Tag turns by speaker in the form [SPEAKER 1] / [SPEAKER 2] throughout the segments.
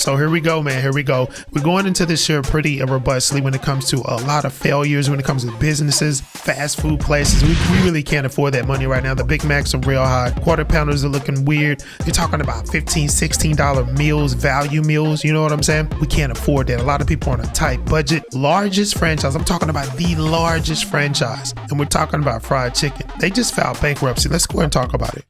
[SPEAKER 1] So here we go, man. Here we go. We're going into this year pretty robustly when it comes to a lot of failures, when it comes to businesses, fast food places. We really can't afford that money right now. The Big Macs are real high. Quarter pounders are looking weird. You're talking about $15, $16 meals, value meals. You know what I'm saying? We can't afford that. A lot of people on a tight budget. Largest franchise. I'm talking about the largest franchise. And we're talking about fried chicken. They just filed bankruptcy. Let's go ahead and talk about it.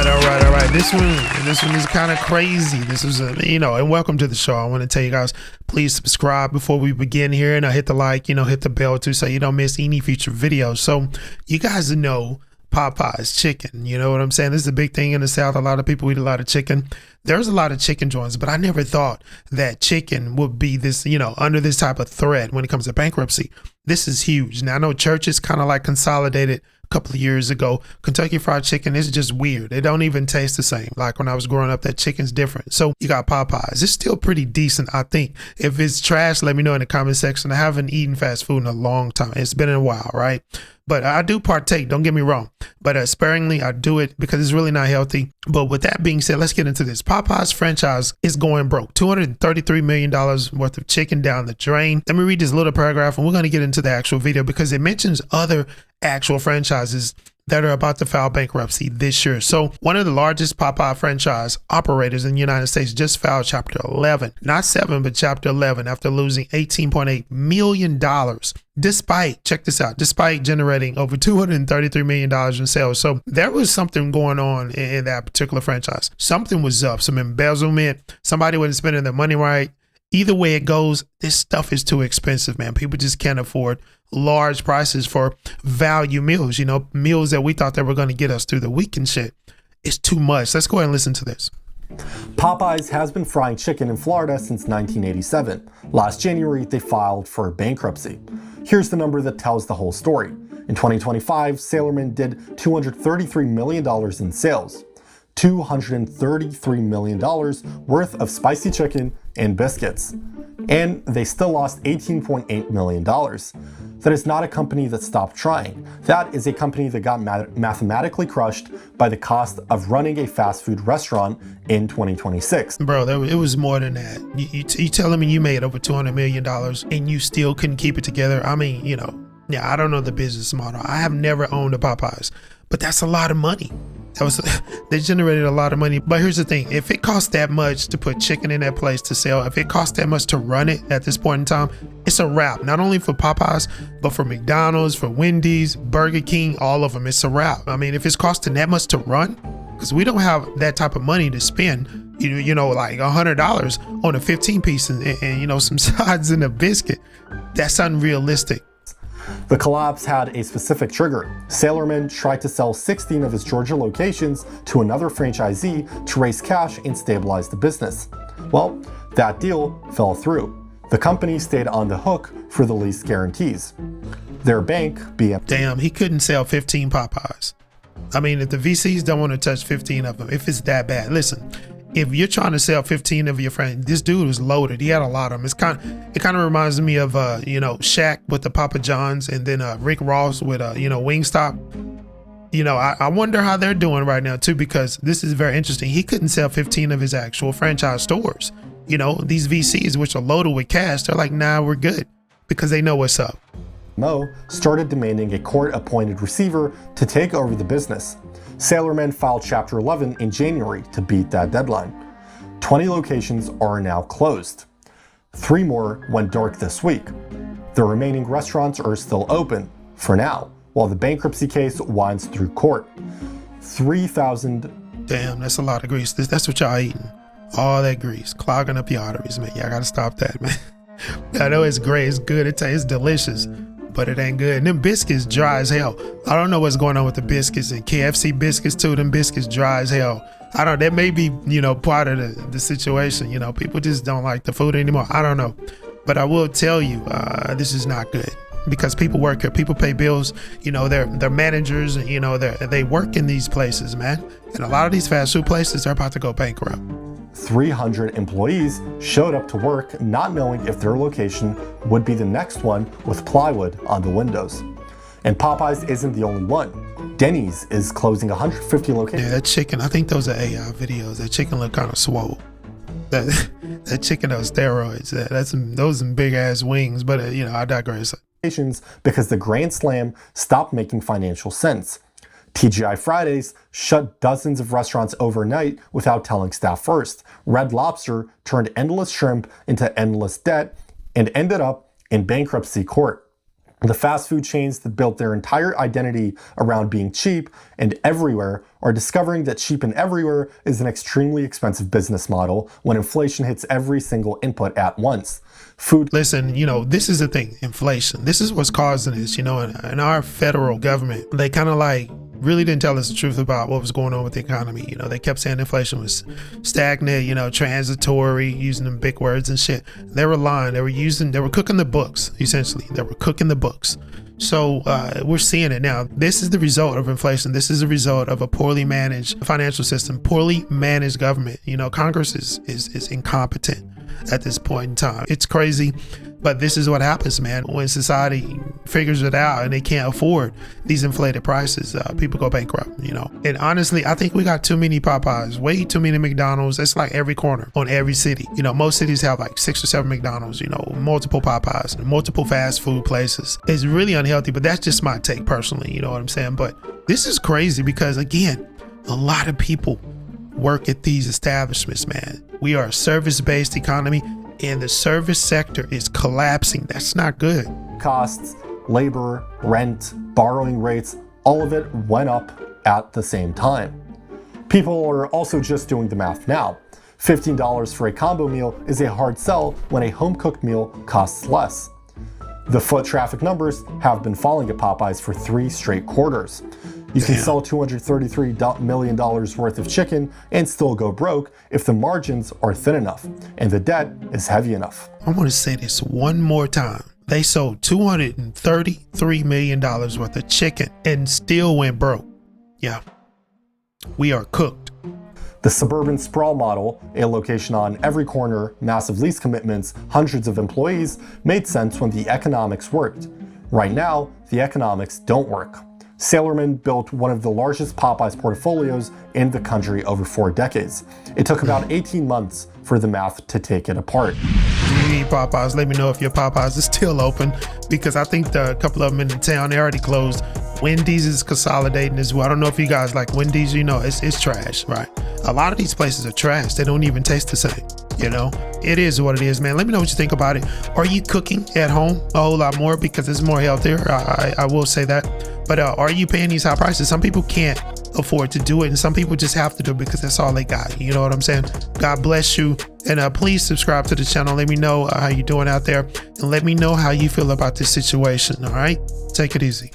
[SPEAKER 1] All right. This one is kind of crazy. This is and welcome to the show. I want to tell you guys, please subscribe before we begin here, and hit the like, hit the bell too, so you don't miss any future videos. So you guys know Popeyes chicken, you know what I'm saying? This is a big thing in the South. A lot of people eat a lot of chicken. There's a lot of chicken joints, but I never thought that chicken would be this, under this type of threat when it comes to bankruptcy. This is huge. Now I know churches kind of like consolidated a couple of years ago. Kentucky Fried Chicken is just weird. It don't even taste the same. Like when I was growing up, that chicken's different. So you got Popeyes. It's still pretty decent, I think. If it's trash, let me know in the comment section. I haven't eaten fast food in a long time. It's been a while, right? But I do partake, don't get me wrong. But sparingly, I do it because it's really not healthy. But with that being said, let's get into this. Popeyes franchise is going broke. $233 million worth of chicken down the drain. Let me read this little paragraph and we're going to get into the actual video because it mentions other actual franchises that are about to file bankruptcy this year. So one of the largest Popeye franchise operators in the United States just filed Chapter 11, not 7, but Chapter 11 after losing $18.8 million despite, check this out, despite generating over $233 million in sales. So there was something going on in that particular franchise. Something was up, some embezzlement, somebody wasn't spending their money right. Either way it goes, this stuff is too expensive, man. People just can't afford large prices for value meals, meals that we thought they were going to get us through the week and shit. It's too much. Let's go ahead and listen to this.
[SPEAKER 2] Popeyes has been frying chicken in Florida since 1987. Last January, they filed for bankruptcy. Here's the number that tells the whole story. In 2025, Sailorman did $233 million in sales. $233 million worth of spicy chicken and biscuits. And they still lost $18.8 million. That is not a company that stopped trying. That is a company that got mathematically crushed by the cost of running a fast food restaurant in 2026.
[SPEAKER 1] Bro, it was more than that. You telling me you made over $200 million and you still couldn't keep it together? I mean, yeah, I don't know the business model. I have never owned a Popeyes, but that's a lot of money. They generated a lot of money. But here's the thing. If it costs that much to put chicken in that place to sell, if it costs that much to run it at this point in time, it's a wrap. Not only for Popeyes, but for McDonald's, for Wendy's, Burger King, all of them. It's a wrap. I mean, if it's costing that much to run, because we don't have that type of money to spend, like $100 on a 15 piece and some sides and a biscuit. That's unrealistic.
[SPEAKER 2] The collapse had a specific trigger. Sailorman tried to sell 16 of his Georgia locations to another franchisee to raise cash and stabilize the business. Well, that deal fell through. The company stayed on the hook for the lease guarantees. Their bank,
[SPEAKER 1] Damn, he couldn't sell 15 Popeyes. I mean, if the VCs don't want to touch 15 of them, if it's that bad, listen. If you're trying to sell 15 of your friends, this dude was loaded. He had a lot of them. It kind of reminds me of, Shaq with the Papa John's and then Rick Ross with, Wingstop. I wonder how they're doing right now too, because this is very interesting. He couldn't sell 15 of his actual franchise stores. These VCs, which are loaded with cash, they're like, nah, we're good because they know what's up.
[SPEAKER 2] Mo started demanding a court-appointed receiver to take over the business. Sailorman filed Chapter 11 in January to beat that deadline. 20 locations are now closed. 3 more went dark this week. The remaining restaurants are still open, for now, while the bankruptcy case winds through court. 3,000...
[SPEAKER 1] Damn, that's a lot of grease. That's what y'all eating. All that grease, clogging up your arteries, man. Y'all gotta stop that, man. I know it's great, it's good, it's delicious, but it ain't good. And them biscuits dry as hell. I don't know what's going on with the biscuits and KFC biscuits too. Them biscuits dry as hell. That may be, part of the situation. People just don't like the food anymore. I don't know. But I will tell you, this is not good because people work here. People pay bills. They're managers. They work in these places, man. And a lot of these fast food places are about to go bankrupt.
[SPEAKER 2] 300 employees showed up to work not knowing if their location would be the next one with plywood on the windows. And Popeyes isn't the only one. Denny's is closing 150 locations.
[SPEAKER 1] Yeah, that chicken, I think those are AI videos. That chicken look kind of swole. That chicken on steroids. Those some big ass wings, but I digress.
[SPEAKER 2] Because the Grand Slam stopped making financial sense. TGI Fridays shut dozens of restaurants overnight without telling staff first. Red Lobster turned endless shrimp into endless debt and ended up in bankruptcy court. The fast food chains that built their entire identity around being cheap and everywhere are discovering that cheap and everywhere is an extremely expensive business model when inflation hits every single input at once.
[SPEAKER 1] Listen, this is the thing, inflation. This is what's causing this, and our federal government, they kind of really didn't tell us the truth about what was going on with the economy. They kept saying inflation was stagnant, transitory, using them big words and shit. They were lying. They were cooking the books, essentially. They were cooking the books. So we're seeing it now. This is the result of inflation. This is the result of a poorly managed financial system, poorly managed government. Congress is incompetent at this point in time. It's crazy, but this is what happens, man. When society figures it out and they can't afford these inflated prices, people go bankrupt, And honestly, I think we got too many Popeyes, way too many McDonald's. It's like every corner on every city. Most cities have like 6 or 7 McDonald's, multiple Popeyes, multiple fast food places. It's really unhealthy, but that's just my take personally, you know what I'm saying? But this is crazy because, again, a lot of people work at these establishments, man. We are a service-based economy and the service sector is collapsing. That's not good.
[SPEAKER 2] Costs, labor, rent, borrowing rates, all of it went up at the same time. People are also just doing the math now. $15 for a combo meal is a hard sell when a home-cooked meal costs less. The foot traffic numbers have been falling at Popeyes for 3 straight quarters. You can sell $233 million worth of chicken and still go broke if the margins are thin enough and the debt is heavy enough.
[SPEAKER 1] I want to say this one more time. They sold $233 million worth of chicken and still went broke. Yeah, we are cooked.
[SPEAKER 2] The suburban sprawl model, a location on every corner, massive lease commitments, hundreds of employees, made sense when the economics worked. Right now, the economics don't work. Sailorman built one of the largest Popeyes portfolios in the country over 4 decades. It took about 18 months for the math to take it apart.
[SPEAKER 1] If you eat Popeyes, let me know if your Popeyes is still open, because I think a couple of them in the town, they already closed. Wendy's is consolidating as well. I don't know if you guys like Wendy's, it's trash, right? A lot of these places are trash. They don't even taste the same. It is what it is, man. Let me know what you think about it. Are you cooking at home a whole lot more because it's more healthier? I will say that. But are you paying these high prices? Some people can't afford to do it, and some people just have to do it because that's all they got. You know what I'm saying? God bless you. And please subscribe to the channel. Let me know how you're doing out there, and let me know how you feel about this situation. All right? Take it easy.